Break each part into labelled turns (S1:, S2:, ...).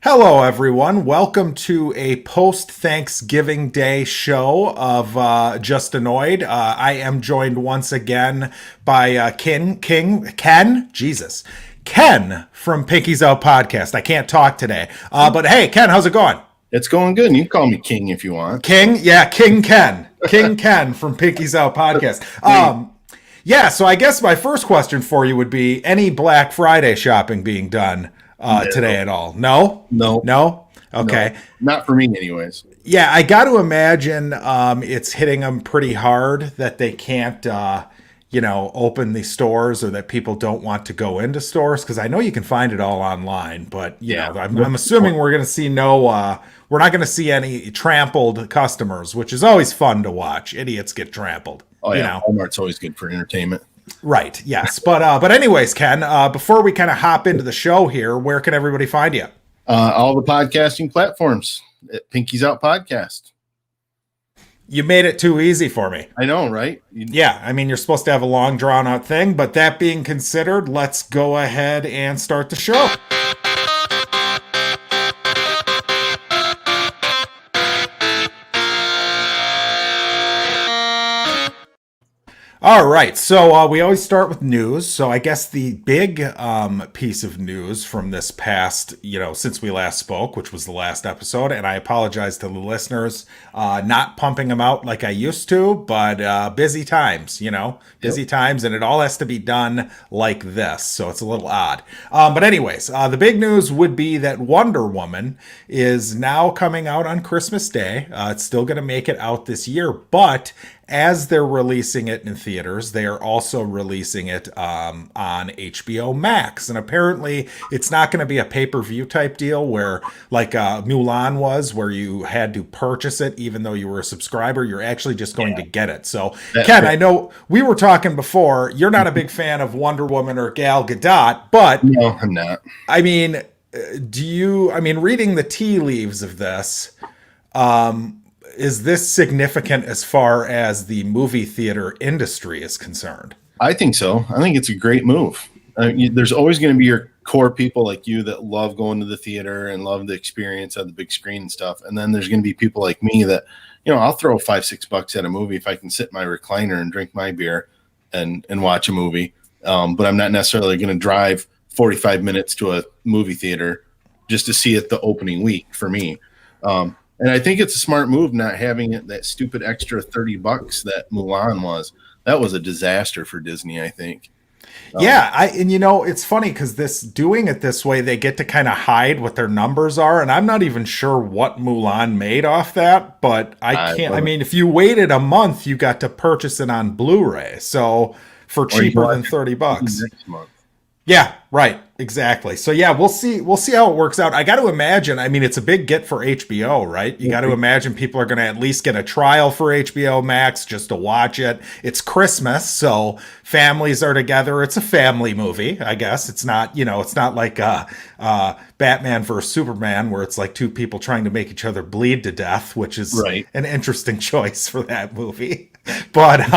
S1: Hello, everyone. Welcome to a post-Thanksgiving Day show of Just Annoyed. I am joined once again by Ken from Pinky's Out Podcast. I can't talk today, but hey, Ken, how's it going?
S2: It's going good. And you can call me King if you want.
S1: King, yeah, King Ken from Pinky's Out Podcast. Yeah, so I guess my first question for you would be: any Black Friday shopping being done today at all? No?
S2: No.
S1: Okay.
S2: No, not for me, anyways.
S1: Yeah, I got to imagine it's hitting them pretty hard that they can't, open the stores, or that people don't want to go into stores, because I know you can find it all online. But I'm assuming we're going to see we're not going to see any trampled customers, which is always fun to watch. Idiots get trampled.
S2: Oh yeah, Walmart's always good for entertainment.
S1: Right. Yes. But anyways, Ken, before we kind of hop into the show here, where can everybody find you?
S2: All the podcasting platforms at Pinky's Out Podcast.
S1: You made it too easy for me.
S2: I know, right?
S1: Yeah. I mean, you're supposed to have a long drawn out thing, but that being considered, let's go ahead and start the show. All right, so we always start with news. So I guess the big piece of news from this past, since we last spoke, which was the last episode, and I apologize to the listeners, not pumping them out like I used to, but busy times, busy times, and it all has to be done like this, so it's a little odd. But anyways, the big news would be that Wonder Woman is now coming out on Christmas Day. It's still going to make it out this year, but as they're releasing it in theaters, they are also releasing it on HBO Max. And apparently it's not going to be a pay-per-view type deal where, like Mulan was, where you had to purchase it even though you were a subscriber. You're actually just going to get it. So, Ken, I know we were talking before. You're not a big fan of Wonder Woman or Gal Gadot, but...
S2: No, I'm not.
S1: I mean, reading the tea leaves of this... is this significant as far as the movie theater industry is concerned?
S2: I think so. I think it's a great move. There's always going to be your core people like you that love going to the theater and love the experience of the big screen and stuff. And then there's going to be people like me that, I'll throw $5-6 at a movie if I can sit in my recliner and drink my beer and watch a movie. But I'm not necessarily going to drive 45 minutes to a movie theater just to see it the opening week for me. And I think it's a smart move not having that stupid extra $30 that Mulan was. That was a disaster for Disney, I think.
S1: It's funny because doing it this way, they get to kind of hide what their numbers are, and I'm not even sure what Mulan made off that, but if you waited a month, you got to purchase it on Blu-ray, so for cheaper than $30.
S2: Next month.
S1: Yeah, right. Exactly. So yeah, we'll see how it works out. I got to imagine, it's a big get for HBO, right? You got to imagine people are going to at least get a trial for HBO Max just to watch it. It's Christmas, so families are together. It's a family movie, I guess. It's not, it's not like Batman versus Superman where it's like two people trying to make each other bleed to death, which is an interesting choice for that movie. But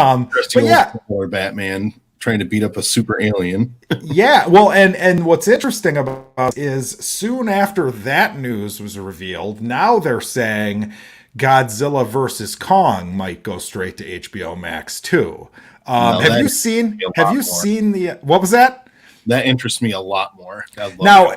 S1: yeah,
S2: or Batman trying to beat up a super alien.
S1: Yeah, well, and what's interesting about is soon after that news was revealed, now they're saying Godzilla versus Kong might go straight to HBO Max too. Have you seen the what was that?
S2: That interests me a lot more.
S1: Now,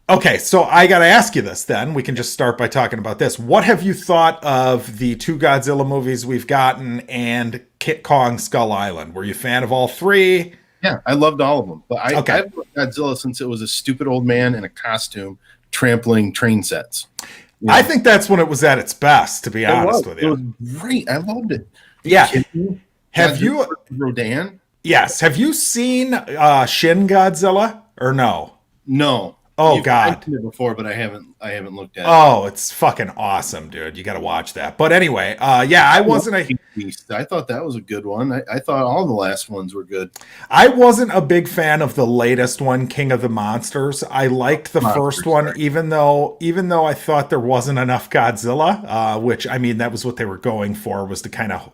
S1: okay, so I got to ask you this then. We can just start by talking about this. What have you thought of the two Godzilla movies we've gotten and Kong Skull Island? Were you a fan of all three?
S2: Yeah, I loved all of them. But I've loved Godzilla since it was a stupid old man in a costume trampling train sets.
S1: I think that's when it was at its best, to be honest with you.
S2: It was great. I loved it.
S1: Yeah. Have you...
S2: Rodan?
S1: Yes. Have you seen Shin Godzilla or no?
S2: No.
S1: Oh, God.
S2: I've seen it before, but I haven't looked at it.
S1: Oh, it's fucking awesome, dude. You got to watch that. But anyway, I wasn't
S2: I thought that was a good one. I thought all the last ones were good.
S1: I wasn't a big fan of the latest one, King of the Monsters. I liked the first one, even though I thought there wasn't enough Godzilla, which, that was what they were going for, was to kind of,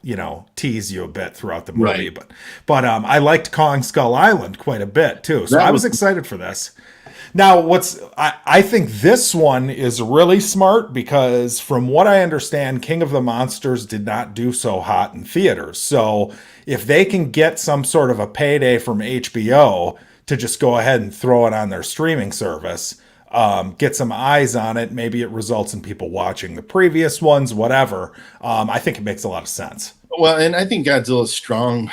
S1: tease you a bit throughout the movie. Right. But I liked Kong Skull Island quite a bit, too. So I was excited for this. Now, I think this one is really smart because, from what I understand, King of the Monsters did not do so hot in theaters. So, if they can get some sort of a payday from HBO to just go ahead and throw it on their streaming service, get some eyes on it, maybe it results in people watching the previous ones, whatever. I think it makes a lot of sense.
S2: Well, and I think Godzilla's strong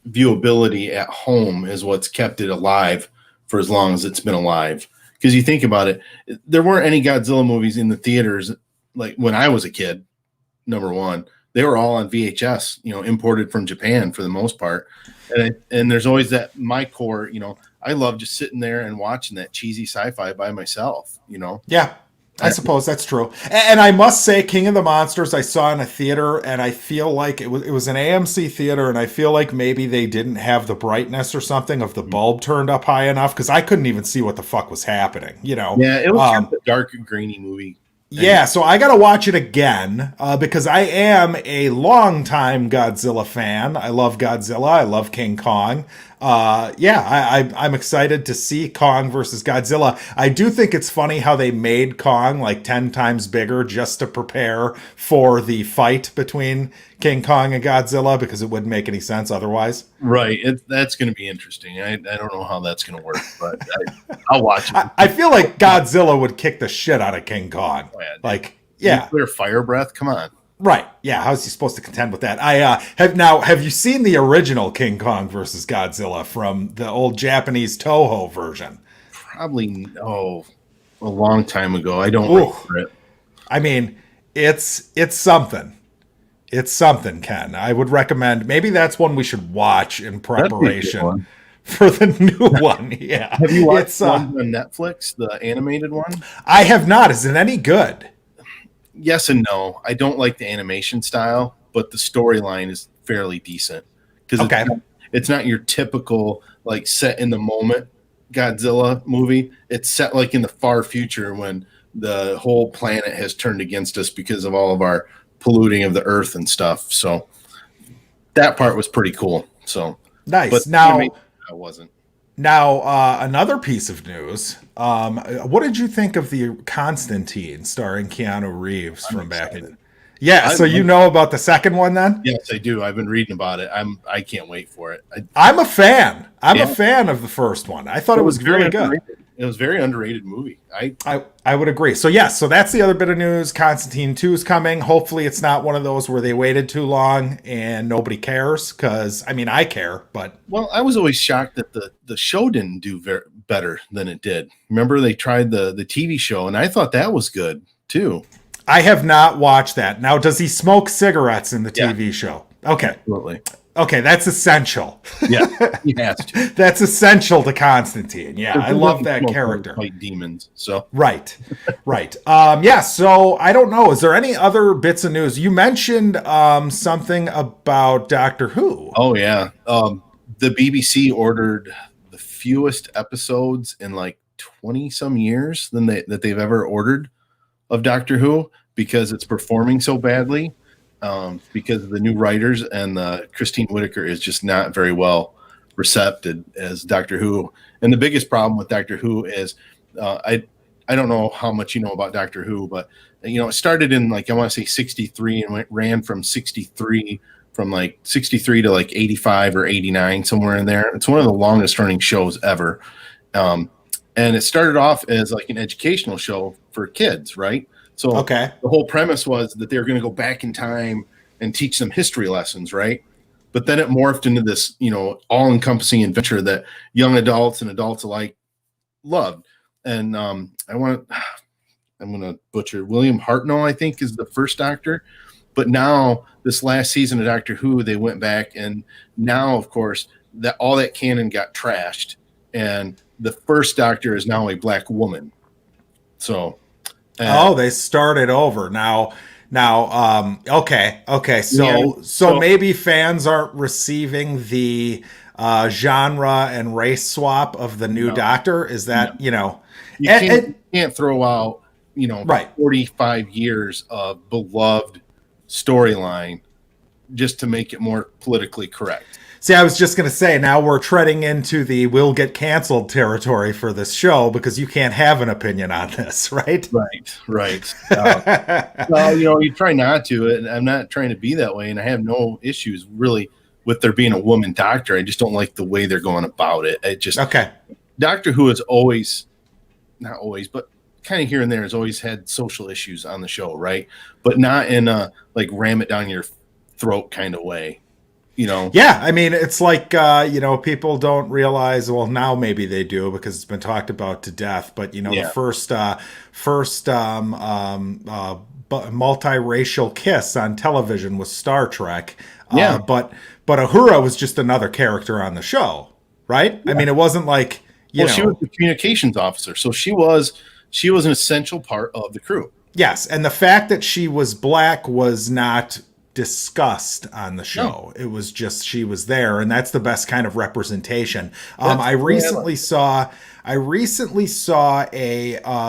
S2: viewability at home is what's kept it alive for as long as it's been alive. Because you think about it, there weren't any Godzilla movies in the theaters like when I was a kid. Number one, they were all on VHS, imported from Japan for the most part. And there's always that my core, I love just sitting there and watching that cheesy sci-fi by myself.
S1: Yeah, I suppose that's true. And I must say, King of the Monsters, I saw in a theater, and I feel like it was an AMC theater, and I feel like maybe they didn't have the brightness or something of the bulb turned up high enough because I couldn't even see what the fuck was happening.
S2: Yeah, it was kind of a dark, grainy movie.
S1: Yeah, so I gotta watch it again because I am a longtime Godzilla fan. I love Godzilla. I love King Kong. I'm excited to see Kong versus Godzilla. I do think it's funny how they made Kong like 10 times bigger just to prepare for the fight between King Kong and Godzilla because it wouldn't make any sense otherwise.
S2: Right. That's going to be interesting. I don't know how that's going to work, but I'll watch it.
S1: I feel like Godzilla would kick the shit out of King Kong.
S2: Oh, yeah,
S1: like, yeah.
S2: Nuclear fire breath? Come on.
S1: Right. Yeah. How's he supposed to contend with that? Have you seen the original King Kong versus Godzilla from the old Japanese Toho version?
S2: Probably, a long time ago. I don't remember it.
S1: I mean, it's something. It's something, Ken. I would recommend maybe that's one we should watch in preparation for the new one. Yeah.
S2: Have you watched one on Netflix, the animated one?
S1: I have not. Is it any good?
S2: Yes and no. I don't like the animation style, but the storyline is fairly decent because it's not your typical like set in the moment Godzilla movie. It's set like in the far future when the whole planet has turned against us because of all of our polluting of the earth and stuff. So that part was pretty cool. So
S1: nice.
S2: But
S1: now
S2: I wasn't.
S1: Now, another piece of news. What did you think of the Constantine starring Keanu Reeves from back in? Yeah, so you know about the second one then?
S2: Yes, I do. I've been reading about it. I can't wait for it.
S1: I'm a fan. I'm a fan of the first one. I thought it was really good.
S2: It was a very underrated movie.
S1: I would agree. So yes, so that's the other bit of news. Constantine 2 is coming. Hopefully it's not one of those where they waited too long and nobody cares because I care, but
S2: well, I was always shocked that the show didn't do better than it did. Remember they tried the TV show and I thought that was good too.
S1: I have not watched that. Now, does he smoke cigarettes in the TV show? Okay.
S2: Absolutely.
S1: Okay, that's essential.
S2: Yeah, he has to.
S1: That's essential to Constantine. Yeah, I love that character.
S2: Fight demons. So
S1: right. So I don't know. Is there any other bits of news? You mentioned something about Doctor Who.
S2: Oh yeah, the BBC ordered the fewest episodes in like 20 some years that they've ever ordered of Doctor Who because it's performing so badly. Because of the new writers and Christine Whitaker is just not very well recepted as Doctor Who. And the biggest problem with Doctor Who is I don't know how much you know about Doctor Who, but it started in like I want to say 63 and ran from 63 to like 85 or 89 somewhere in there. It's one of the longest running shows ever. And it started off as like an educational show for kids, right? So the whole premise was that they were going to go back in time and teach them history lessons, right? But then it morphed into this, all-encompassing adventure that young adults and adults alike loved. And I'm going to butcher William Hartnell, I think, is the first Doctor. But now this last season of Doctor Who, they went back, and now, of course, that all that canon got trashed, and the first Doctor is now a black woman. So.
S1: They started over now. Okay. So maybe fans aren't receiving the genre and race swap of the new Doctor. Is that you
S2: can't throw out 45 years of beloved storyline just to make it more politically correct.
S1: See, I was just going to say, now we're treading into the will get canceled territory for this show because you can't have an opinion on this, right?
S2: Right. Well, you try not to, and I'm not trying to be that way, and I have no issues really with there being a woman doctor. I just don't like the way they're going about it.
S1: Okay.
S2: Doctor Who has always, not always, but kind of here and there has always had social issues on the show, right? But not in a like ram it down your throat kind of way.
S1: Yeah, I mean, it's like, people don't realize, well, now maybe they do because it's been talked about to death, but, the first multiracial kiss on television was Star Trek.
S2: Yeah.
S1: But Uhura was just another character on the show, right? Yeah. I mean, it wasn't like,
S2: she was the communications officer, so she was an essential part of the crew.
S1: Yes, and the fact that she was black was not discussed on the show. No. It was just she was there, and that's the best kind of representation. I recently saw a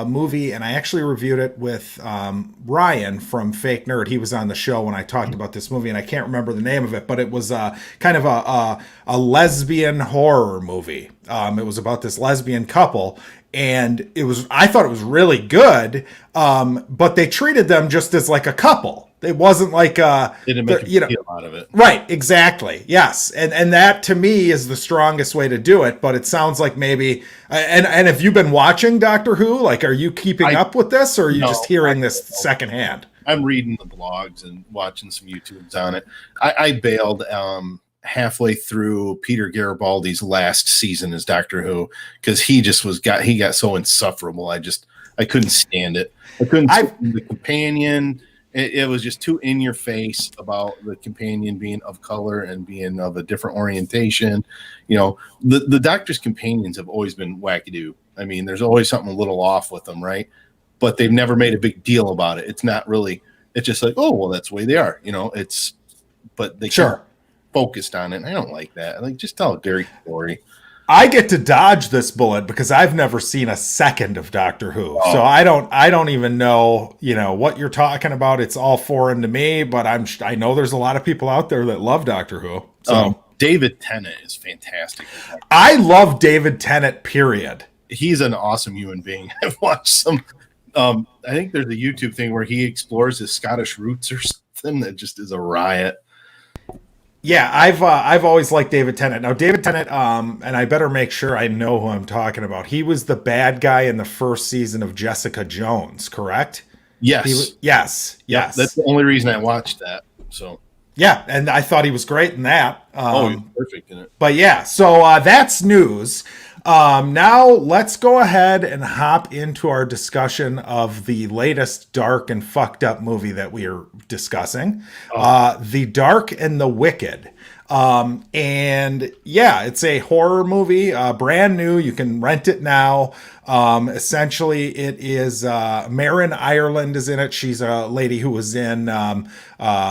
S1: movie, and I actually reviewed it with Ryan from Fake Nerd. He was on the show when I talked about this movie, and I can't remember the name of it, but it was kind of a lesbian horror movie. It was about this lesbian couple, and I thought it was really good, but they treated them just as like a couple. It wasn't like
S2: didn't make a deal out of it.
S1: Right, exactly. Yes. And that to me is the strongest way to do it, but it sounds like maybe and have you been watching Doctor Who? Like, are you keeping up with this, or are you just hearing this secondhand?
S2: I'm reading the blogs and watching some YouTubes on it. I bailed halfway through Peter Garibaldi's last season as Doctor Who because he got so insufferable. I couldn't stand it. I couldn't stand the companion. It was just too in your face about the companion being of color and being of a different orientation. The Doctor's companions have always been wackadoo. I mean, there's always something a little off with them, right? But they've never made a big deal about it. It's not really. It's just like, oh well, that's the way they are. But they focused on it. And I don't like that. Like, just tell a Derek story.
S1: I get to dodge this bullet because I've never seen a second of Doctor Who. So I don't even know, what you're talking about. It's all foreign to me, but I know there's a lot of people out there that love Doctor Who. So
S2: David Tennant is fantastic.
S1: I love David Tennant, period.
S2: He's an awesome human being. I've watched some I think there's a YouTube thing where he explores his Scottish roots or something that just is a riot.
S1: Yeah, I've always liked David Tennant. Now, David Tennant, and I better make sure I know who I'm talking about. He was the bad guy in the first season of Jessica Jones, correct?
S2: Yes.
S1: Yes.
S2: That's the only reason I watched that. So.
S1: Yeah, and I thought he was great in that.
S2: He was perfect in it.
S1: But yeah, so that's news. Now let's go ahead and hop into our discussion of the latest dark and fucked up movie that we are discussing, The Dark and the Wicked. And yeah, it's a horror movie, brand new. You can rent it now. Essentially it is, Marin Ireland is in it. She's a lady who was in,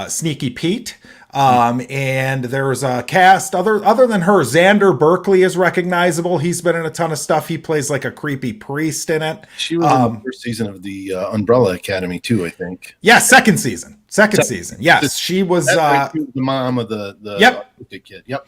S1: Sneaky Pete. And there's a cast other than her. Xander Berkeley is recognizable. He's been in a ton of stuff. He plays like a creepy priest in it.
S2: She was in the first season of the Umbrella Academy too, I think.
S1: Yeah, second season. Yes, she was
S2: the mom of the kid.
S1: Yep,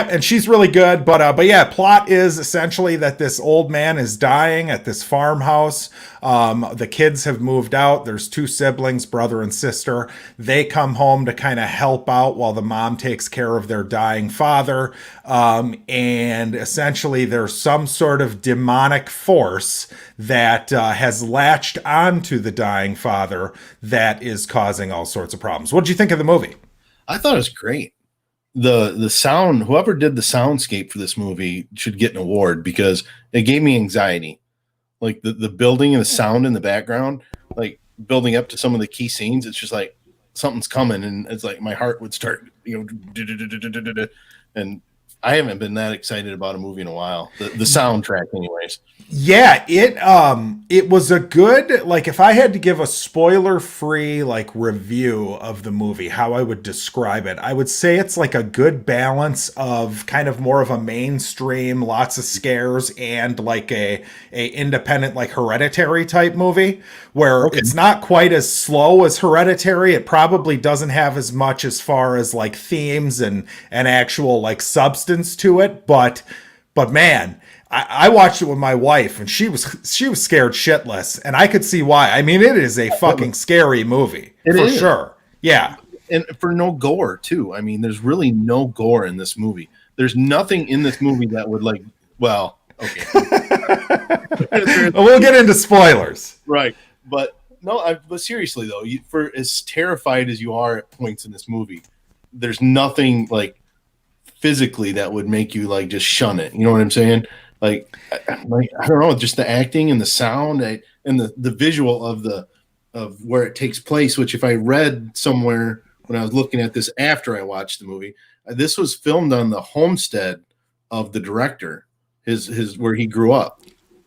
S1: and she's really good. But yeah, plot is essentially that this old man is dying at this farmhouse. The kids have moved out. There's two siblings, brother and sister. They come home to kind of help out while the mom takes care of their dying father. And essentially there's some sort of demonic force that has latched onto the dying father that is causing all sorts of problems. What did you think of the movie?
S2: I thought it was great. The sound, whoever did the soundscape for this movie should get an award because it gave me anxiety. Like the building and the sound in the background, like building up to some of the key scenes, it's just like something's coming, and it's like my heart would start, and I haven't been that excited about a movie in a while. The soundtrack, anyways.
S1: Yeah, it was a good, like, if I had to give a spoiler free like review of the movie, how I would describe it, I would say it's like a good balance of kind of more of a mainstream, lots of scares, and like a independent, like, Hereditary type movie, where
S2: Okay.
S1: it's not quite as slow as Hereditary. It probably doesn't have as much as far as like themes and actual like substance to it, but man, I watched it with my wife, and she was scared shitless, and I could see why. I mean, it is a fucking scary movie
S2: It
S1: for
S2: is.
S1: sure. Yeah,
S2: And for no gore too. I mean, there's really no gore in this movie. There's nothing in this movie that would like. Well, okay,
S1: we'll get into spoilers.
S2: right, but no. But seriously though, for as terrified as you are at points in this movie, there's nothing like physically that would make you like just shun it. You know what I'm saying? Like I don't know, just the acting and the sound and the visual of where it takes place. Which if I read somewhere when I was looking at this after I watched the movie, this was filmed on the homestead of the director, his where he grew up.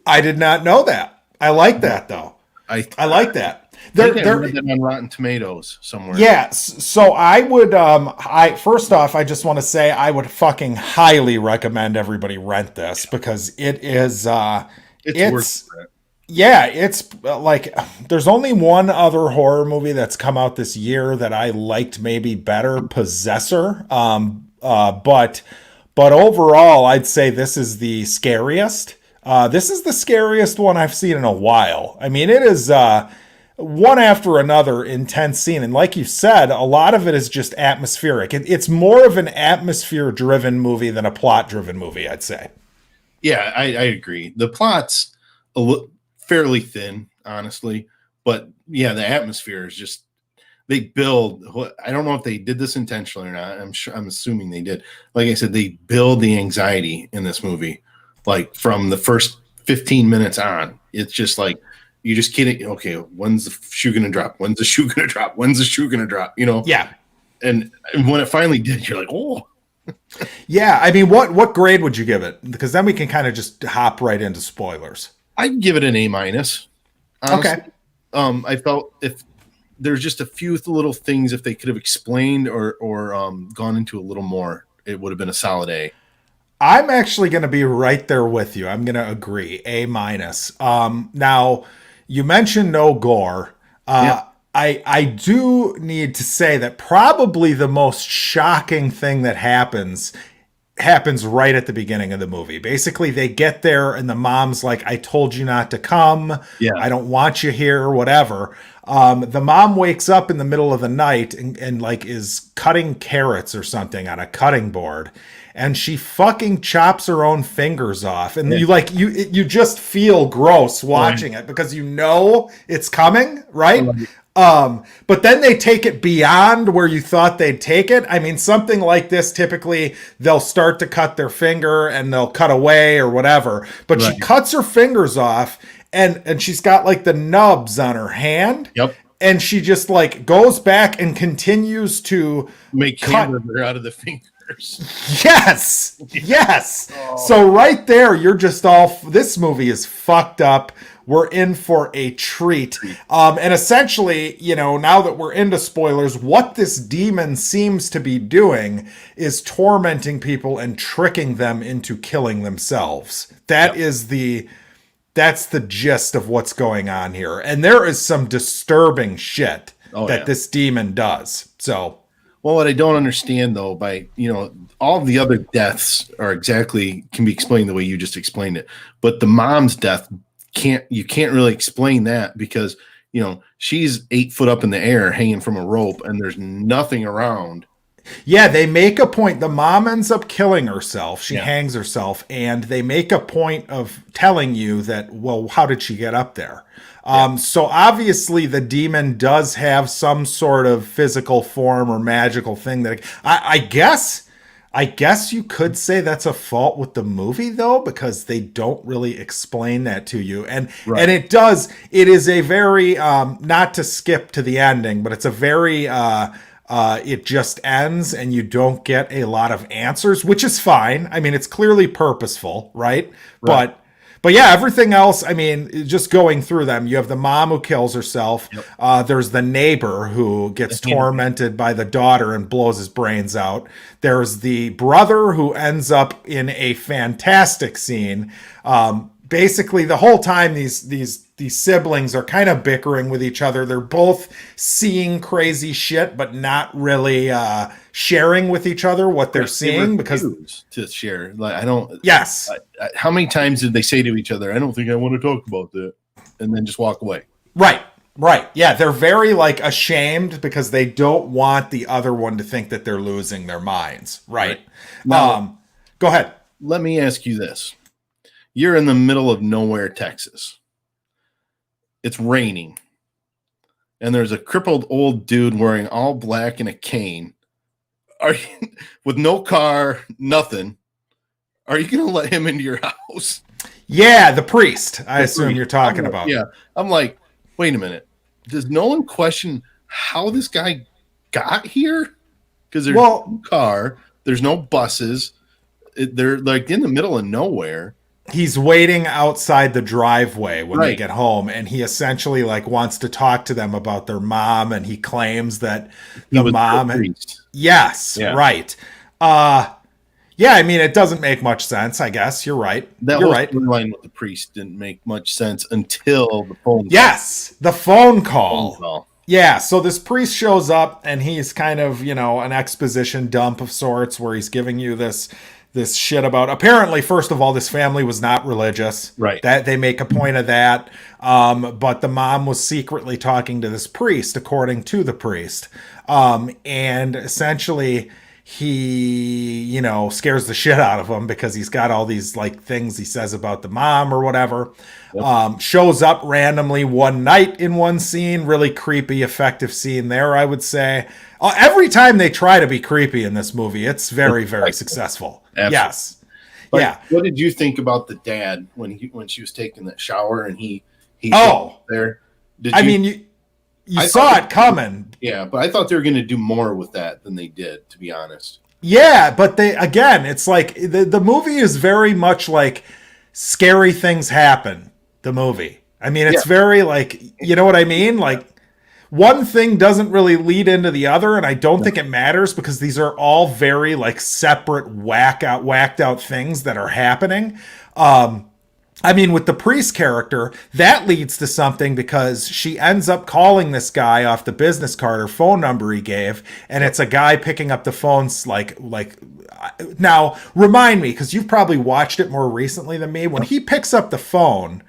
S1: I did not know that. I like that though.
S2: I
S1: I like that.
S2: I think I read that on Rotten Tomatoes somewhere.
S1: Yeah, so I would I first off, I just want to say I would fucking highly recommend everybody rent this, because it is
S2: It's worth it.
S1: yeah, it's like, there's only one other horror movie that's come out this year that I liked maybe better, Possessor. But overall, I'd say this is the scariest. This is the scariest one I've seen in a while. I mean, it is one after another intense scene, and like you said, a lot of it is just atmospheric. It's more of an atmosphere-driven movie than a plot-driven movie, I'd say.
S2: Yeah, I agree. The plot's fairly thin, honestly, but yeah, the atmosphere is just they build. I don't know if they did this intentionally or not. I'm assuming they did. Like I said, they build the anxiety in this movie, like from the first 15 minutes on. It's just like you just kidding. Okay, when's the shoe gonna drop? When's the shoe gonna drop? When's the shoe gonna drop? You know?
S1: Yeah.
S2: And when it finally did, you're like, oh.
S1: Yeah, I mean, what grade would you give it? Because then we can kind of just hop right into spoilers.
S2: I'd give it an A minus.
S1: Okay.
S2: I felt if there's just a few little things, if they could have explained or gone into a little more, it would have been a solid A.
S1: I'm actually going to be right there with you. I'm going to agree. A minus. Now, you mentioned no gore.
S2: Yeah.
S1: I do need to say that probably the most shocking thing that happens right at the beginning of the movie. Basically, they get there and the mom's like, I told you not to come.
S2: Yeah.
S1: I don't want you here, whatever. The mom wakes up in the middle of the night and like is cutting carrots or something on a cutting board. And she fucking chops her own fingers off. And you just feel gross watching it, because you know it's coming, right? But then they take it beyond where you thought they'd take it. I mean, something like this, typically they'll start to cut their finger and they'll cut away or whatever. But she cuts her fingers off, and she's got like the nubs on her hand.
S2: Yep.
S1: And she just like goes back and continues to
S2: Make hamburger out of the fingers.
S1: Yes. Yes. So right there, you're just all, this movie is fucked up. We're in for a treat. And essentially, now that we're into spoilers, what this demon seems to be doing is tormenting people and tricking them into killing themselves. That's the gist of what's going on here. And there is some disturbing shit this demon does. So,
S2: well, what I don't understand though, all the other deaths can be explained the way you just explained it, but the mom's death you can't really explain that, because she's 8 foot up in the air hanging from a rope and there's nothing around.
S1: Yeah, they make a point. The mom ends up killing herself. She hangs herself, and they make a point of telling you that, well, how did she get up there? So obviously the demon does have some sort of physical form or magical thing that I guess you could say that's a fault with the movie, though, because they don't really explain that to you. And it is a very, not to skip to the ending, but it's a very it just ends and you don't get a lot of answers, which is fine. I mean, it's clearly purposeful, right?
S2: Right.
S1: But yeah, everything else, I mean, just going through them, you have the mom who kills herself.
S2: Yep.
S1: There's the neighbor who gets tormented by the daughter and blows his brains out. There's the brother who ends up in a fantastic scene. Basically, the whole time these siblings are kind of bickering with each other. They're both seeing crazy shit, but not really sharing with each other what they're seeing because
S2: to share. Like I don't.
S1: Yes.
S2: How many times did they say to each other, "I don't think I want to talk about that," and then just walk away?
S1: Right. Right. Yeah, they're very like ashamed because they don't want the other one to think that they're losing their minds. Right.
S2: Now,
S1: go ahead.
S2: Let me ask you this. You're in the middle of nowhere, Texas. It's raining. And there's a crippled old dude wearing all black and a cane. Are you, with no car, nothing. Are you going to let him into your house?
S1: Yeah, the priest. I assume you're talking about.
S2: Yeah. I'm like, wait a minute. Does no one question how this guy got here? Because there's no car, there's no buses. They're like in the middle of nowhere.
S1: He's waiting outside the driveway when they get home, and he essentially like wants to talk to them about their mom, and he claims that the mom yes, yeah. Right. Yeah, I mean it doesn't make much sense, I guess. You're right.
S2: That
S1: You're
S2: whole
S1: right.
S2: line with the priest didn't make much sense until the phone call.
S1: Yes, the phone call. Yeah, so this priest shows up and he's kind of, you know, an exposition dump of sorts where he's giving you this shit about apparently, first of all, this family was not religious.
S2: Right.
S1: That they make a point of that. But the mom was secretly talking to this priest, according to the priest. And essentially he, you know, scares the shit out of him because he's got all these like things he says about the mom or whatever. Yep. Shows up randomly one night in one scene, really creepy, effective scene there, I would say. Every time they try to be creepy in this movie, it's very, very successful. Absolutely. Yes.
S2: But
S1: yeah.
S2: What did you think about the dad when she was taking that shower and he there?
S1: I mean, you saw it coming.
S2: Yeah, but I thought they were going to do more with that than they did, to be honest.
S1: Yeah, but it's like the movie is very much like scary things happen. The movie. I mean, it's very like, you know what I mean? Like one thing doesn't really lead into the other, and I don't think it matters because these are all very like separate whacked out things that are happening. I mean, with the priest character, that leads to something because she ends up calling this guy off the business card or phone number he gave, and it's a guy picking up the phones like now remind me, because you've probably watched it more recently than me. When he picks up the phone,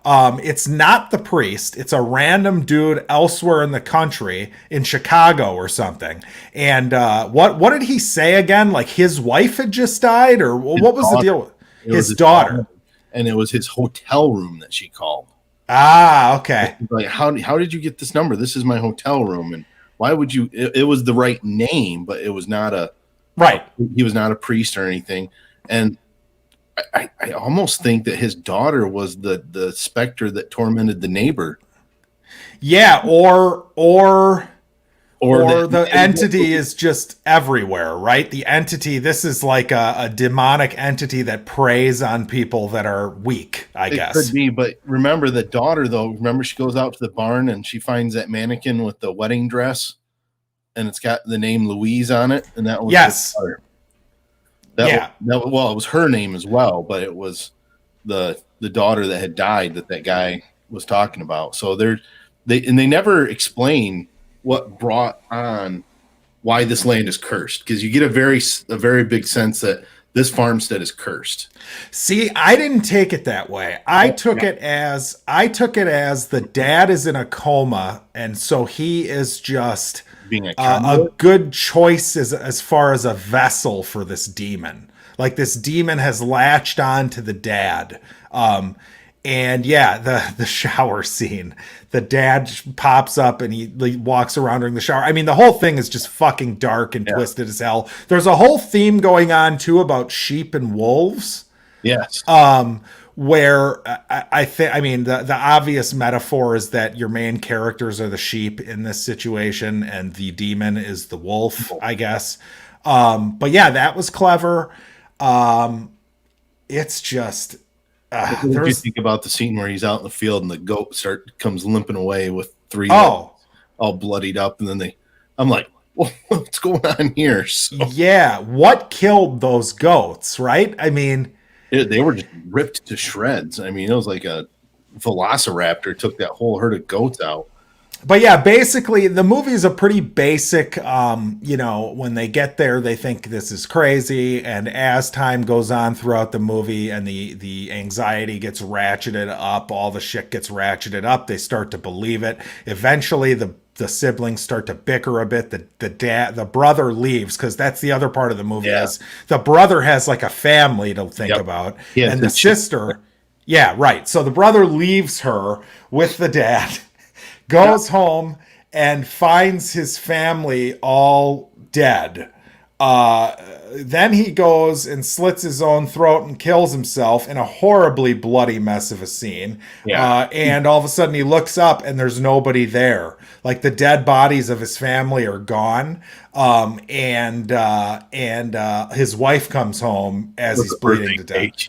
S1: it's not the priest. It's a random dude elsewhere in the country, in Chicago or something. And what did he say again? Like his wife had just died, or what was the deal? His daughter.
S2: And it was his hotel room that she called.
S1: Ah, okay.
S2: Like, how did you get this number? This is my hotel room. And why would you? It was the right name, but it was not a
S1: right.
S2: He was not a priest or anything. And I almost think that his daughter was the specter that tormented the neighbor.
S1: Yeah, or the entity is just everywhere, right? The entity, this is like a demonic entity that preys on people that are weak, I guess.
S2: It could be, but remember the daughter, though. Remember she goes out to the barn and she finds that mannequin with the wedding dress, and it's got the name Louise on it, and that was
S1: yes.
S2: Her daughter. Well, it was her name as well, but it was the daughter that had died that guy was talking about. So they never explain what brought on why this land is cursed, because you get a very big sense that this farmstead is cursed.
S1: See, I didn't take it that way. I took it as the dad is in a coma, and so he is just
S2: being
S1: a good choice as far as a vessel for this demon. Like this demon has latched on to the dad. And yeah, the shower scene, the dad pops up and he walks around during the shower. I mean, the whole thing is just fucking dark and twisted as hell. There's a whole theme going on too about sheep and wolves.
S2: Yes.
S1: where I think, I mean, the obvious metaphor is that your main characters are the sheep in this situation and the demon is the wolf, I guess. But yeah, that was clever. It's just,
S2: What did you
S1: there's,
S2: think about the scene where he's out in the field and the goat comes limping away with three legs
S1: oh,
S2: all bloodied up, and then I'm like, well, what's going on here? So
S1: yeah, what killed those goats, right? I mean,
S2: they were just ripped to shreds. I mean, it was like a velociraptor took that whole herd of goats out.
S1: but yeah, basically the movie is a pretty basic, when they get there, they think this is crazy. And as time goes on throughout the movie and the anxiety gets ratcheted up, all the shit gets ratcheted up, they start to believe it. Eventually the siblings start to bicker a bit. The brother leaves, because that's the other part of the movie is the brother has like a family to think about.
S2: Yeah,
S1: and the sister, yeah, right. So the brother leaves her with the dad, goes home and finds his family all dead. Then he goes and slits his own throat and kills himself in a horribly bloody mess of a scene. And all of a sudden he looks up and there's nobody there. Like the dead bodies of his family are gone. And his wife comes home as he's bleeding to death.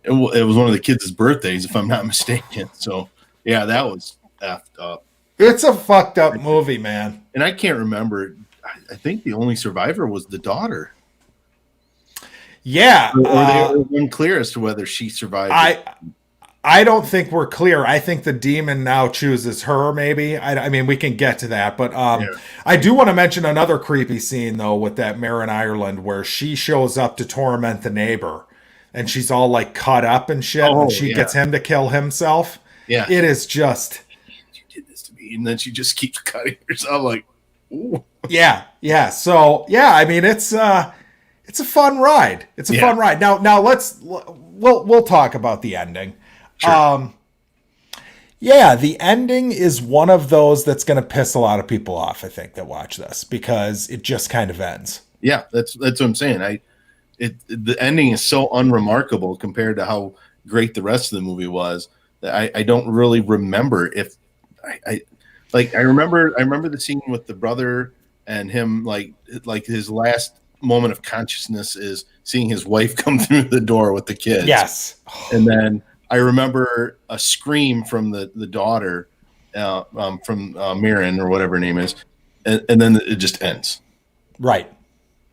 S2: It was one of the kids' birthdays, if I'm not mistaken. So yeah, that was effed up.
S1: It's a fucked up movie, man.
S2: And I can't remember. I think the only survivor was the daughter.
S1: Yeah.
S2: Or they were unclear as to whether she survived.
S1: I don't think we're clear. I think the demon now chooses her, maybe. I mean, we can get to that. But I do want to mention another creepy scene, though, with that mare in Ireland where she shows up to torment the neighbor. And she's all like cut up and shit. And she gets him to kill himself.
S2: Yeah.
S1: It is just.
S2: You did this to me. And then she just keeps cutting herself like, ooh.
S1: Yeah. So, yeah, I mean, it's a fun ride. It's a fun ride. Now we'll talk about the ending.
S2: Sure.
S1: The ending is one of those that's going to piss a lot of people off, I think, that watch this, because it just kind of ends.
S2: Yeah, that's what I'm saying. The ending is so unremarkable compared to how great the rest of the movie was that I don't really remember if I remember the scene with the brother and him like his last moment of consciousness is seeing his wife come through the door with the kids.
S1: Yes.
S2: And then I remember a scream from the daughter from Mirren or whatever her name is, and then it just ends.
S1: Right.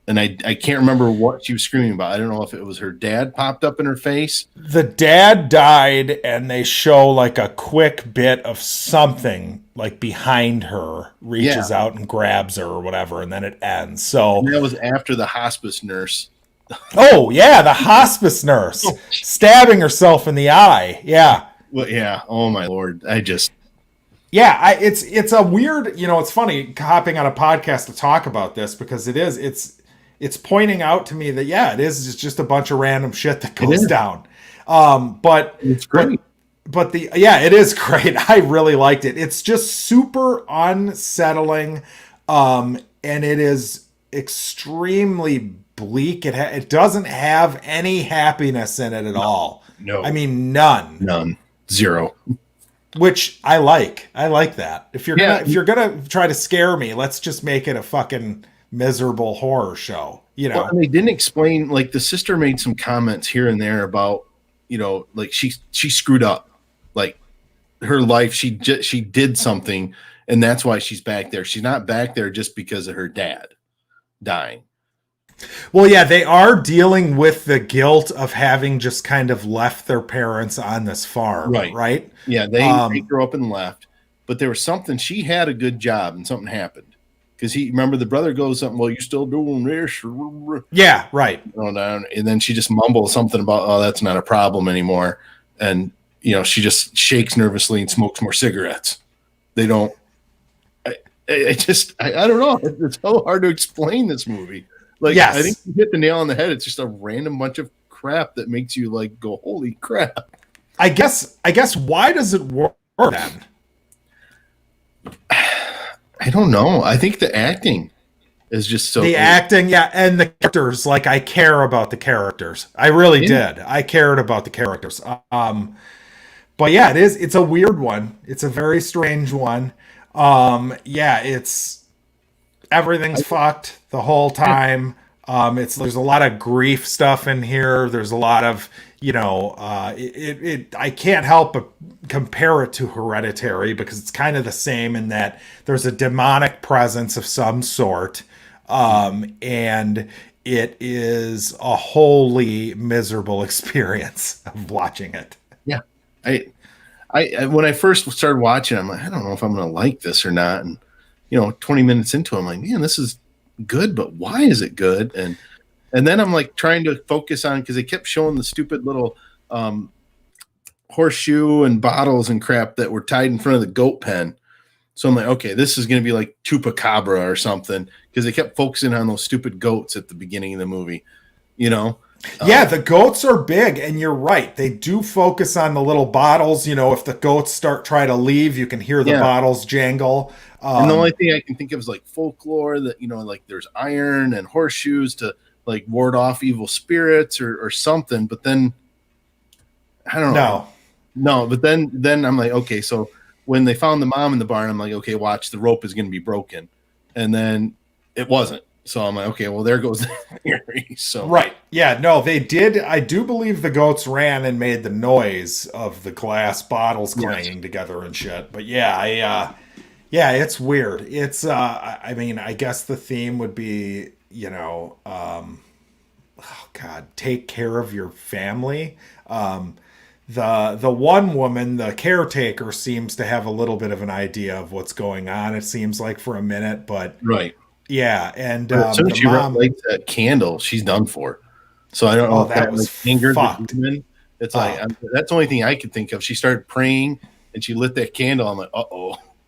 S2: And I can't remember what she was screaming about. I don't know if it was her dad popped up in her face.
S1: The dad died, and they show like a quick bit of something like behind her reaches out and grabs her or whatever, and then it ends. So
S2: and that was after the hospice nurse.
S1: Oh yeah, the hospice nurse stabbing herself in the eye. Yeah.
S2: Well, yeah. Oh my Lord.
S1: It's a weird, it's funny hopping on a podcast to talk about this, because it's pointing out to me that it is just a bunch of random shit that goes down. But
S2: it's great.
S1: But it is great. I really liked it. It's just super unsettling, and it is extremely bleak. It doesn't have any happiness in it at all.
S2: No,
S1: I mean none,
S2: zero.
S1: Which I like. I like that. If you're gonna try to scare me, let's just make it a fucking miserable horror show.
S2: Well, and they didn't explain. Like the sister made some comments here and there about like she screwed up, like her life. She did something, and that's why she's back there. She's not back there just because of her dad dying.
S1: Well, yeah, they are dealing with the guilt of having just kind of left their parents on this farm, right?
S2: Yeah, they grew up and left, but there was something. She had a good job, and something happened. Because remember the brother goes something, well, you still doing this?
S1: Yeah, right.
S2: And then she just mumbles something about, oh, that's not a problem anymore. And, she just shakes nervously and smokes more cigarettes. They don't, I don't know. It's so hard to explain this movie. Like, yes. I think you hit the nail on the head. It's just a random bunch of crap that makes you like go, holy crap.
S1: I guess why does it work then?
S2: I don't know. I think the acting is just so
S1: The acting, yeah, and the characters. Like, I care about the characters. I really did. I cared about the characters. But yeah, it's a weird one. It's a very strange one. Yeah, it's everything's fucked the whole time. There's a lot of grief stuff in here. There's a lot of, I can't help but compare it to Hereditary because it's kind of the same in that there's a demonic presence of some sort, and it is a wholly miserable experience of watching it.
S2: Yeah. I when I first started watching, I'm like, I don't know if I'm going to like this or not. And 20 minutes into it, I'm like, man, this is good, but why is it good? And then I'm like trying to focus on, because they kept showing the stupid little horseshoe and bottles and crap that were tied in front of the goat pen. So I'm like, okay, this is going to be like Chupacabra or something, because they kept focusing on those stupid goats at the beginning of the movie,
S1: Yeah, the goats are big, and you're right. They do focus on the little bottles. If the goats try to leave, you can hear the bottles jangle.
S2: And the only thing I can think of is like folklore that, like there's iron and horseshoes to like ward off evil spirits or something. But then I don't know. No, but then I'm like, okay, so when they found the mom in the barn, I'm like, okay, watch, the rope is going to be broken. And then it wasn't. So I'm like, okay, well, there goes the theory. So
S1: right. Yeah, no, they did. I do believe the goats ran and made the noise of the glass bottles clanging together and shit. But yeah, it's weird. It's I mean, I guess the theme would be, oh God, take care of your family. The one woman, the caretaker, seems to have a little bit of an idea of what's going on. It seems like for a minute, but
S2: right.
S1: Yeah, and
S2: as soon as she lights that candle, she's done for. So I don't know if that was angered the demon. It's like that's the only thing I could think of. She started praying and she lit that candle. I'm like,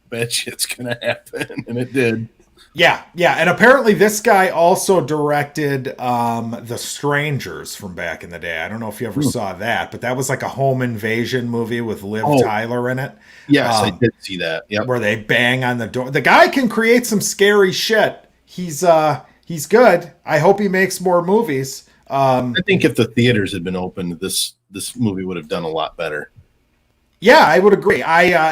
S2: bad shit's gonna happen, and it did.
S1: Yeah, and apparently this guy also directed The Strangers from back in the day. I don't know if you ever saw that, but that was like a home invasion movie with Liv Tyler in it.
S2: Yes, I did see that. Yep.
S1: Where they bang on the door. The guy can create some scary shit. He's good. I hope he makes more movies.
S2: I think if the theaters had been open, this movie would have done a lot better.
S1: Yeah, I would agree.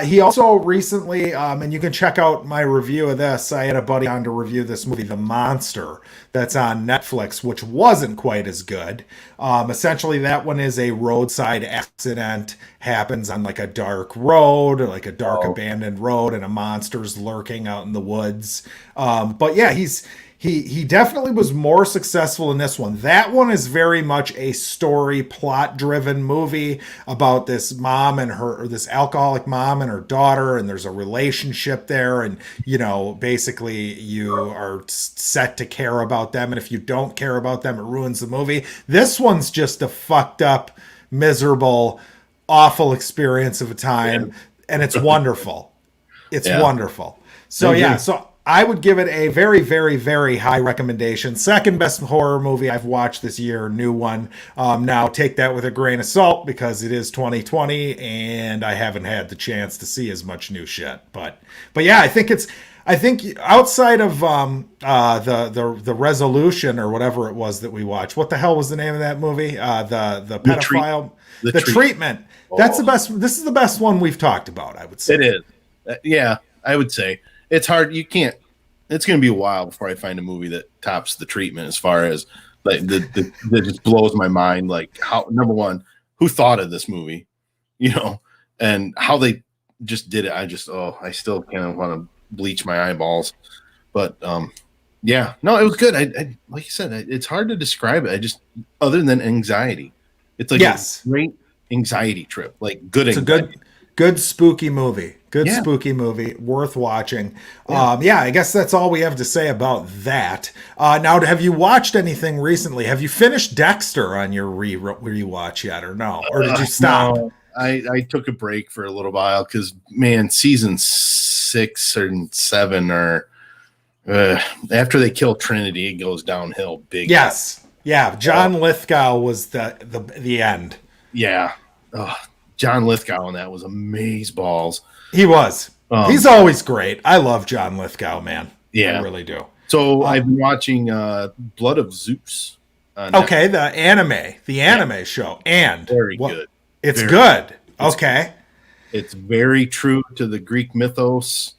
S1: He also recently, and you can check out my review of this. I had a buddy on to review this movie, The Monster, that's on Netflix, which wasn't quite as good. Essentially, that one is a roadside accident, happens on like a dark road, or like a dark abandoned road, and a monster's lurking out in the woods. But yeah, he definitely was more successful in this one. That one is very much a story plot driven movie about this this alcoholic mom and her daughter, and there's a relationship there, and basically you are set to care about them, and if you don't care about them, it ruins the movie. This one's just a fucked up, miserable, awful experience of a time, and it's wonderful. It's wonderful. So I would give it a very, very, very high recommendation. Second best horror movie I've watched this year, new one. Now take that with a grain of salt because it is 2020 and I haven't had the chance to see as much new shit. But yeah, I think outside of the Resolution or whatever it was that we watched. What the hell was the name of that movie? The pedophile, the treatment. That's the best. This is the best one we've talked about, I would say.
S2: It is. Yeah, I would say. It's hard. You can't. It's going to be a while before I find a movie that tops The Treatment as far as like that just blows my mind. Like how, number one, who thought of this movie, and how they just did it. I still kind of want to bleach my eyeballs, but yeah, no, it was good. I like you said, it's hard to describe it. Other than anxiety, it's like a great anxiety trip, like good. It's anxiety.
S1: A good spooky movie. Spooky movie, worth watching. Yeah. I guess that's all we have to say about that. Now, have you watched anything recently? Have you finished Dexter on your rewatch yet, or no? Or did you stop?
S2: No, I took a break for a little while because, man, season 6 and 7 are after they kill Trinity, it goes downhill big.
S1: Yes, yeah. John Lithgow was the end.
S2: Yeah, John Lithgow on that was amazeballs.
S1: He was. He's always great. I love John Lithgow, man. Yeah, I really do.
S2: So I've been watching Blood of Zeus.
S1: Okay, the anime show, and
S2: Very
S1: what?
S2: good.
S1: It's
S2: Very
S1: good.
S2: It's
S1: Okay.
S2: it's very true to the Greek mythos.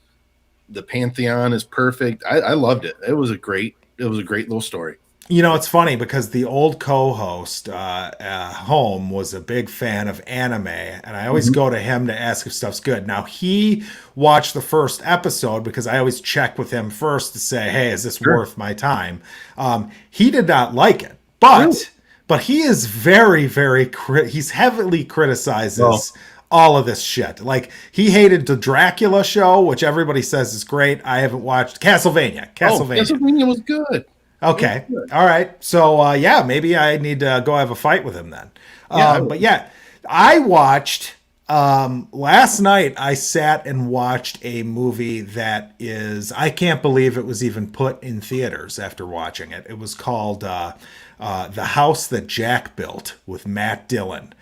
S2: The pantheon is perfect. I loved it. It was a great little story.
S1: You know, it's funny because the old co-host, Home, was a big fan of anime, and I always
S2: Mhm.
S1: go to him to ask if stuff's good. Now, he watched the first episode because I always check with him first to say, hey, is this
S2: Sure.
S1: worth my time? He did not like it,
S2: Really?
S1: but he is he's heavily
S2: Well,
S1: criticizes all of this shit. Like, he hated the Dracula show, which everybody says is great. I haven't watched Castlevania.
S2: Castlevania was good. It was
S1: Okay.
S2: good.
S1: All right. So yeah, maybe I need to go have a fight with him then.
S2: Yeah,
S1: But yeah, I watched last night. I sat and watched a movie that is I can't believe it was even put in theaters after watching it. It was called The House That Jack Built with Matt Dillon,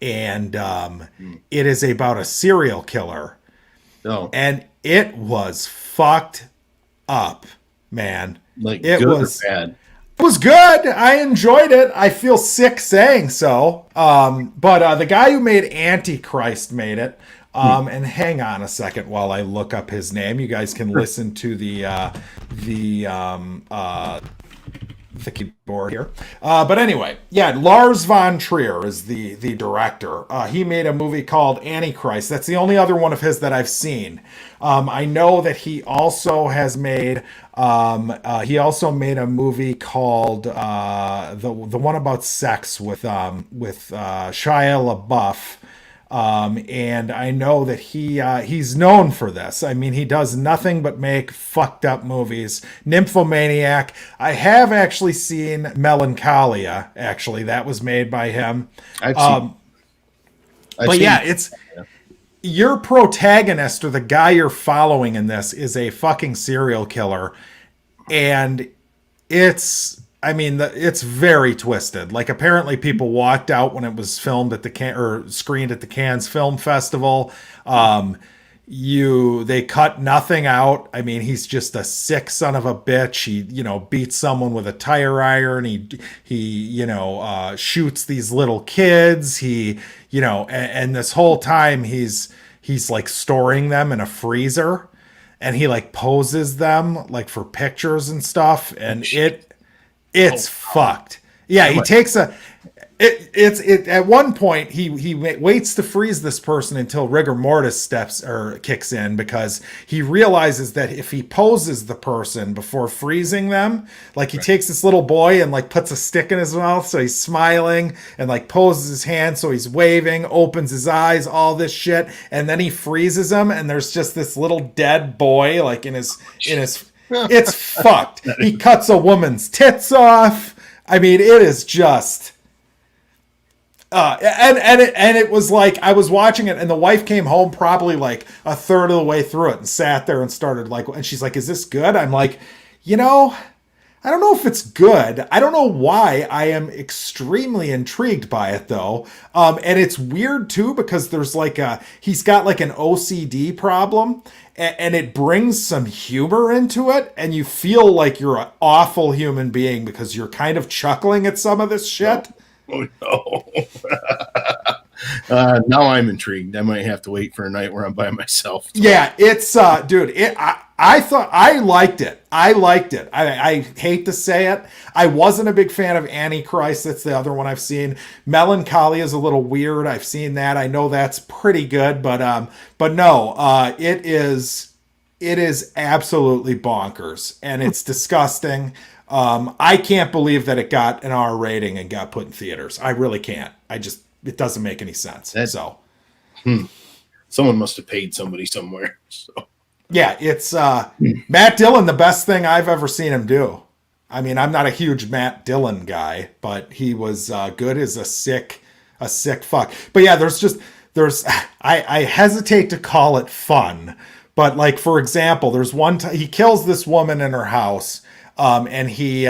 S1: and it is about a serial killer,
S2: no,
S1: and it was fucked up, man.
S2: like
S1: It
S2: good
S1: was
S2: or bad.
S1: it was good. I enjoyed it. I feel sick saying so. But the guy who made Antichrist made it. And hang on a second while I look up his name. You guys can listen to the keyboard here. But anyway, yeah, Lars von Trier is the director. He made a movie called Antichrist. That's the only other one of his that I've seen. I know that he also has made a movie called the one about sex with Shia LaBeouf. And I know that he's known for this. I mean, he does nothing but make fucked up movies. Nymphomaniac. I have actually seen Melancholia. Actually, that was made by him.
S2: I've seen. I've
S1: But
S2: seen
S1: yeah, it's your protagonist or the guy you're following in this is a fucking serial killer, and it's very twisted. Like, apparently people walked out when it was filmed at screened at the Cannes Film Festival. They cut nothing out. I mean, he's just a sick son of a bitch. He, beats someone with a tire iron. He shoots these little kids. And this whole time he's like storing them in a freezer, and he like poses them like for pictures and stuff. And it's fucked. Yeah, he takes at one point he waits to freeze this person until rigor mortis kicks in, because he realizes that if he poses the person before freezing them, like he takes this little boy and like puts a stick in his mouth so he's smiling, and like poses his hand so he's waving, opens his eyes, all this shit, and then he freezes him and there's just this little dead boy like in his it's fucked. He cuts a woman's tits off. I mean, it is just it was like I was watching it, and the wife came home probably like a third of the way through it and sat there and started like, and she's like, "Is this good?" I'm like, I don't know if it's good. I don't know why. I am extremely intrigued by it though. And it's weird too, because there's he's got like an OCD problem, and it brings some humor into it. And you feel like you're an awful human being because you're kind of chuckling at some of this shit.
S2: Oh no. Now I'm intrigued. I might have to wait for a night where I'm by myself.
S1: Yeah, it's dude. I thought I liked it. I hate to say it. I wasn't a big fan of Antichrist. That's the other one I've seen. Melancholia is a little weird. I've seen that. I know that's pretty good, but no, it is absolutely bonkers, and it's disgusting. I can't believe that it got an R rating and got put in theaters. I really can't. It doesn't make any sense.
S2: Someone must have paid somebody somewhere. So.
S1: Yeah, it's Matt Dillon, the best thing I've ever seen him do. I mean, I'm not a huge Matt Dillon guy, but he was good as a sick fuck. But yeah, I hesitate to call it fun, but like, for example, there's one time he kills this woman in her house, and he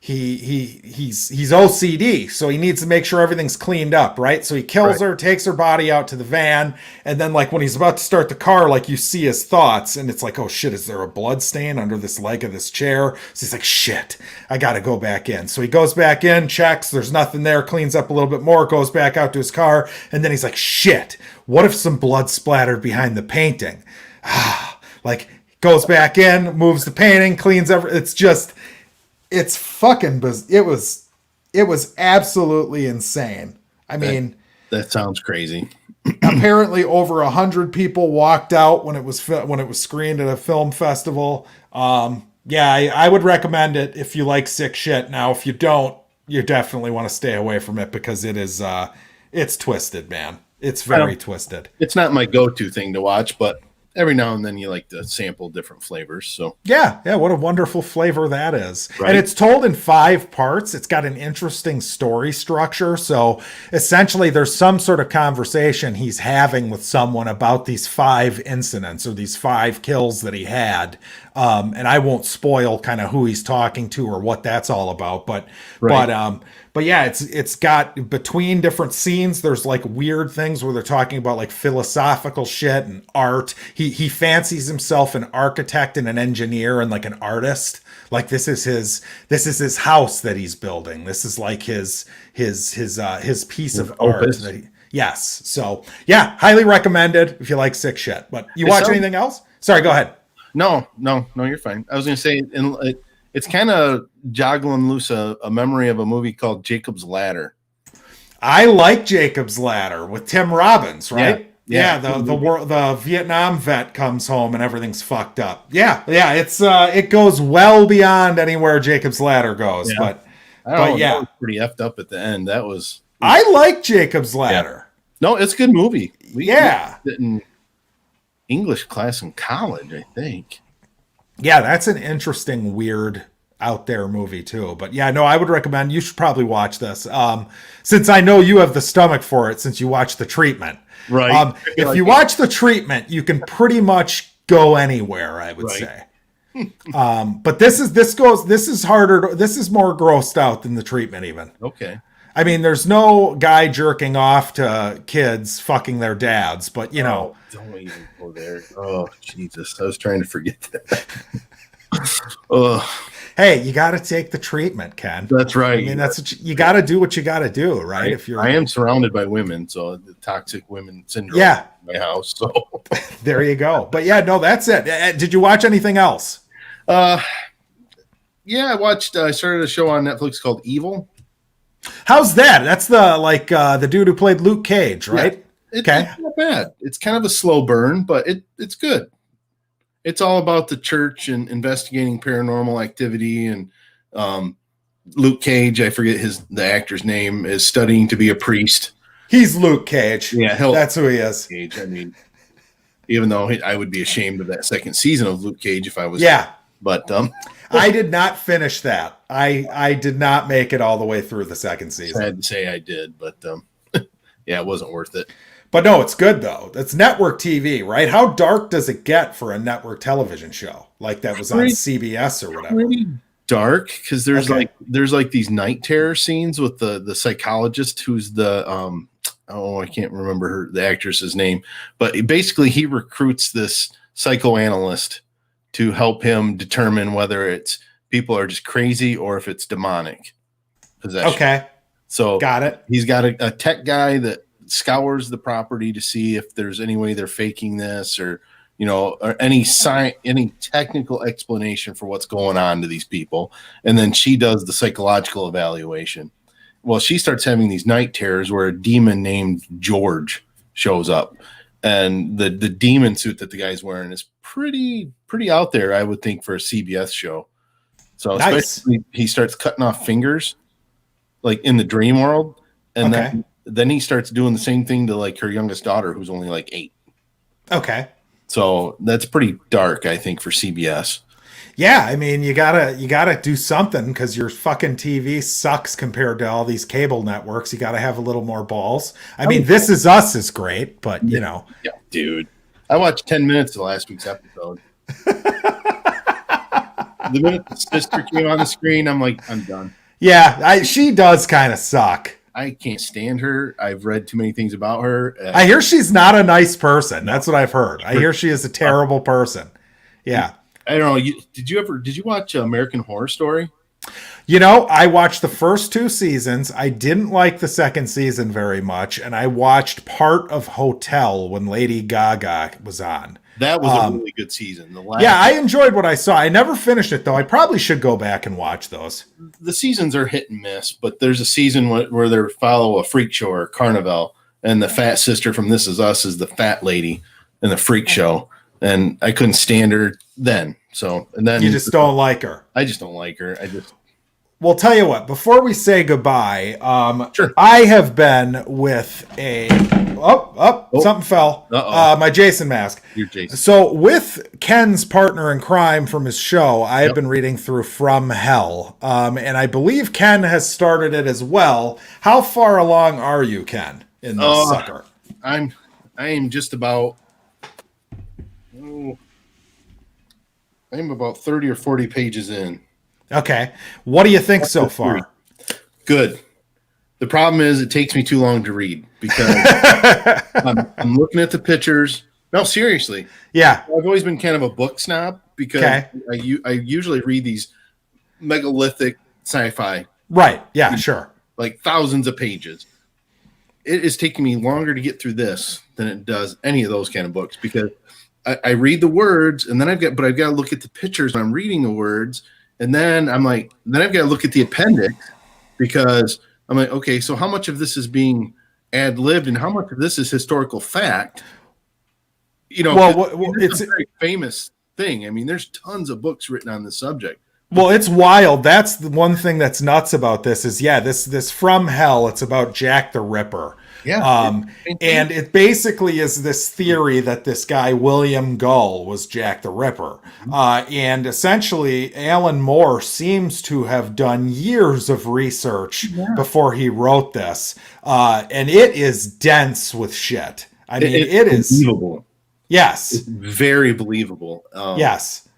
S1: he's OCD, so he needs to make sure everything's cleaned up, right? So he kills her, takes her body out to the van, and then like when he's about to start the car, like you see his thoughts, and it's like, oh shit, is there a blood stain under this leg of this chair? So he's like, shit, I gotta go back in. So he goes back in, checks, there's nothing there, cleans up a little bit more, goes back out to his car, and then he's like, shit, what if some blood splattered behind the painting? Like goes back in, moves the painting, cleans everything. It's fucking it was absolutely insane. I mean,
S2: that sounds crazy.
S1: Apparently over 100 people walked out when it was screened at a film festival. Yeah, I would recommend it if you like sick shit. Now if you don't, you definitely want to stay away from it because it's twisted, man. It's very twisted.
S2: It's not my go-to thing to watch, but every now and then you like to sample different flavors. So
S1: yeah, what a wonderful flavor that is.
S2: Right.
S1: And it's told in 5 parts. It's got an interesting story structure. So essentially there's some sort of conversation he's having with someone about these 5 incidents or these 5 kills that he had. And I won't spoil kind of who he's talking to or what that's all about, but yeah, it's got between different scenes, there's like weird things where they're talking about like philosophical shit and art. He fancies himself an architect and an engineer and like an artist. Like this is his house that he's building. This is like his piece of art. Yes. So yeah, highly recommended if you like sick shit. But you watch anything else? Sorry, go ahead.
S2: No, you're fine. I was going to say, it's kind of joggling loose a memory of a movie called Jacob's Ladder.
S1: I like Jacob's Ladder with Tim Robbins, right? Yeah. The Vietnam vet comes home and everything's fucked up. Yeah. It goes well beyond anywhere Jacob's Ladder goes, but yeah,
S2: was pretty effed up at the end.
S1: I like Jacob's Ladder.
S2: Yeah. No, it's a good movie. We did in English class in college, I think.
S1: Yeah, that's an interesting, weird, out there movie too. But yeah, no, I would recommend you should probably watch this. Since I know you have the stomach for it, since you watched The Treatment.
S2: Right.
S1: If you watch The Treatment, you can pretty much go anywhere, I would say. But this is harder. This is more grossed out than The Treatment even.
S2: Okay.
S1: I mean, there's no guy jerking off to kids fucking their dads, but you know.
S2: Don't even go there. Oh, Jesus. I was trying to forget that.
S1: Hey, you got to take the treatment, Ken.
S2: That's right.
S1: I mean, you got to do what you got to do, right?
S2: I am surrounded by women, so the toxic women syndrome in my house. So
S1: there you go. But yeah, no, that's it. Did you watch anything else?
S2: Yeah, I started a show on Netflix called Evil.
S1: How's that? That's the dude who played Luke Cage, right?
S2: Yeah, it's not bad. It's kind of a slow burn, but it's good. It's all about the church and investigating paranormal activity. And Luke Cage, I forget the actor's name, is studying to be a priest.
S1: He's Luke Cage.
S2: Yeah,
S1: that's who he is.
S2: Cage. I mean, even though I would be ashamed of that second season of Luke Cage if I was.
S1: Yeah.
S2: But
S1: I did not finish that. I did not make it all the way through the second season.
S2: I had to say I did, but yeah, it wasn't worth it.
S1: But no, it's good though. It's network TV, right? How dark does it get for a network television show like that was on CBS or whatever?
S2: Pretty dark because there's like these night terror scenes with the psychologist who's the I can't remember the actress's name, but basically he recruits this psychoanalyst to help him determine whether it's people are just crazy or if it's demonic possession. Okay. So
S1: got it.
S2: He's got a tech guy that scours the property to see if there's any way they're faking this or any technical explanation for what's going on to these people. And then she does the psychological evaluation. Well, she starts having these night terrors where a demon named George shows up. And the demon suit that the guy's wearing is pretty out there, I would think, for a CBS show. So especially he starts cutting off fingers, like in the dream world, and then he starts doing the same thing to like her youngest daughter, who's only like 8.
S1: Okay,
S2: so that's pretty dark, I think, for CBS.
S1: Yeah, I mean, you gotta do something because your fucking TV sucks compared to all these cable networks. You gotta have a little more balls. I mean, This Is Us is great, but
S2: yeah, dude, I watched 10 minutes of last week's episode. The minute the sister came on the screen, I'm like, I'm done.
S1: Yeah, she does kind of suck.
S2: I can't stand her. I've read too many things about her.
S1: I hear she's not a nice person. That's what I've heard. I hear she is a terrible person. Yeah.
S2: I don't know. Did you watch American Horror Story?
S1: You know, I watched the first 2 seasons. I didn't like the second season very much, and I watched part of Hotel when Lady Gaga was on.
S2: That was a really good season.
S1: Yeah, I enjoyed what I saw. I never finished it, though. I probably should go back and watch those.
S2: The seasons are hit and miss, but there's a season where they follow a freak show or carnival, and the fat sister from This Is Us is the fat lady in the freak show, and I couldn't stand her then. So, and then
S1: you just don't like her.
S2: I just don't like her.
S1: Well, tell you what, before we say goodbye,
S2: Sure.
S1: I have been with a... something fell. My Jason mask.
S2: You're Jason.
S1: So with Ken's partner in crime from his show, I have been reading through From Hell. And I believe Ken has started it as well. How far along are you, Ken, in this sucker?
S2: I am just about... I'm about 30 or 40 pages in.
S1: Okay. What do you think so far?
S2: Good. The problem is it takes me too long to read because I'm looking at the pictures. No, seriously.
S1: Yeah.
S2: I've always been kind of a book snob because I usually read these megalithic sci-fi.
S1: Right. Yeah, sure.
S2: Like thousands of pages. It is taking me longer to get through this than it does any of those kind of books because I read the words and then I've got to look at the pictures when I'm reading the words. And then I've got to look at the appendix because I'm like, okay, so how much of this is being ad-libbed and how much of this is historical fact? You know, it's a very famous thing. I mean, there's tons of books written on this subject.
S1: Well, it's wild. That's the one thing that's nuts about this is, this From Hell, it's about Jack the Ripper.
S2: Yeah.
S1: And it basically is this theory that this guy, William Gull, was Jack the Ripper. And essentially, Alan Moore seems to have done years of research before he wrote this. And it is dense with shit. I mean, it is
S2: believable.
S1: Yes.
S2: It's very believable.
S1: Yes.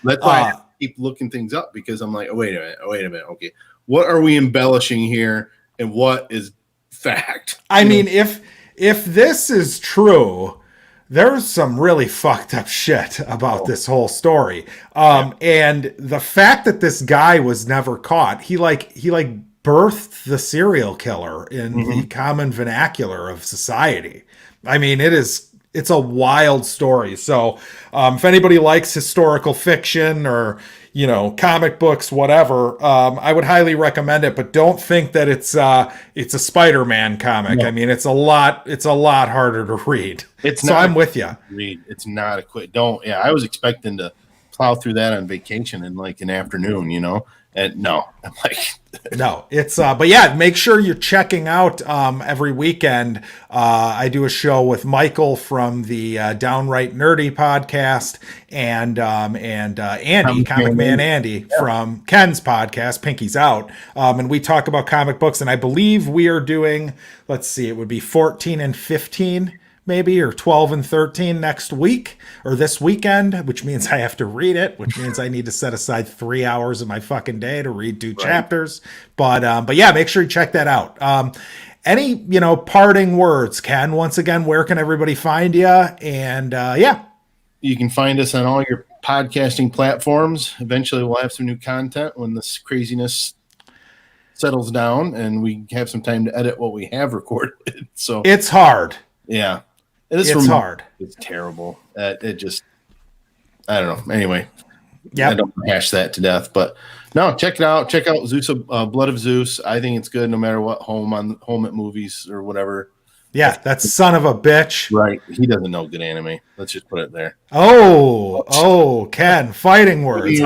S2: That's why I keep looking things up because I'm like, wait a minute. Okay. What are we embellishing here? And what is fact?
S1: I mean, if this is true, there's some really fucked up shit about this whole story. And the fact that this guy was never caught, he birthed the serial killer in the common vernacular of society. I mean, it's a wild story. So if anybody likes historical fiction or, comic books, whatever, I would highly recommend it, but don't think that it's a Spider-Man comic. No. I mean, it's a lot harder to read. I'm with you.
S2: Read. It's not a quick. I was expecting to plow through that on vacation in like an afternoon, and no, I'm like,
S1: no, it's, but yeah, make sure you're checking out, every weekend. I do a show with Michael from the, Downright Nerdy podcast and Andy, Comic Man Andy from Ken's podcast, Pinky's Out. And we talk about comic books, and I believe we are doing, let's see, it would be 14 and 15 maybe, or 12 and 13 next week or this weekend, which means I have to read it, which means I need to set aside 3 hours of my fucking day to read 2 chapters. But yeah, make sure you check that out. Any, parting words, Ken? Once again, where can everybody find you? And
S2: you can find us on all your podcasting platforms. Eventually we'll have some new content when this craziness settles down and we have some time to edit what we have recorded. So
S1: it's hard.
S2: Yeah.
S1: It's hard.
S2: It's terrible. It just, I don't know. Anyway,
S1: I
S2: don't hash that to death, but no, check it out. Check out Zeus, Blood of Zeus. I think it's good no matter what. Home at movies or whatever.
S1: Yeah, that son of a bitch.
S2: Right. He doesn't know good anime. Let's just put it there.
S1: Oh, Ken, fighting words.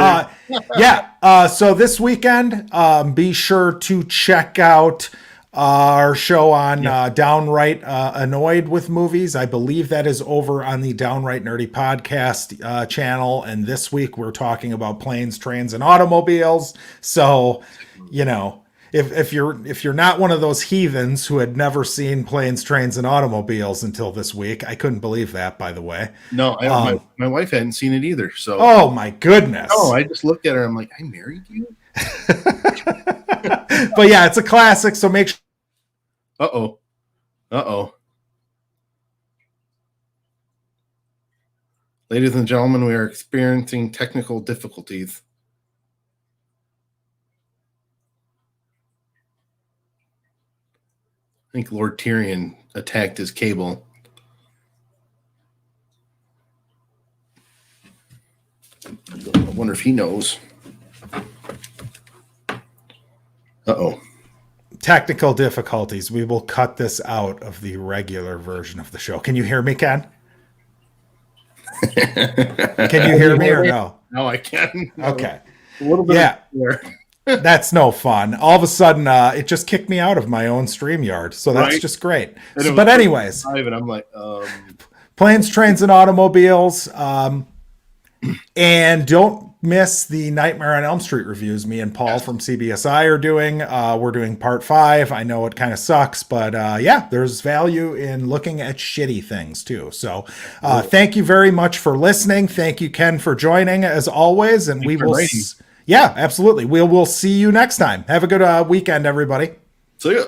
S1: So this weekend, be sure to check out our show on Downright Annoyed with Movies. I believe that is over on the Downright Nerdy podcast channel. And this week we're talking about planes, trains, and automobiles. So, if you're not one of those heathens who had never seen planes, trains, and automobiles until this week, I couldn't believe that. By the way,
S2: No, my wife hadn't seen it either. So,
S1: oh my goodness!
S2: no, I just looked at her. I'm like, I married you.
S1: But yeah, it's a classic. So make sure.
S2: Uh-oh. Ladies and gentlemen, we are experiencing technical difficulties. I think Lord Tyrion attacked his cable. I wonder if he knows. Uh-oh.
S1: Technical difficulties. We will cut this out of the regular version of the show. Can you hear me, Ken? Can you hear me or no?
S2: No, I can't. No.
S1: Okay.
S2: A little bit.
S1: Yeah. That's no fun. All of a sudden, it just kicked me out of my own StreamYard. So that's
S2: Right.
S1: just great.
S2: And
S1: But anyways,
S2: and I'm like,
S1: planes, trains, and automobiles. And don't miss the Nightmare on Elm Street reviews me and Paul from CBSI are doing. We're doing part 5. I know it kind of sucks, but yeah, there's value in looking at shitty things too. So thank you very much for listening. Thank you, Ken, for joining as always. And we will. Yeah, absolutely. We'll see you next time. Have a good weekend, everybody.
S2: see ya.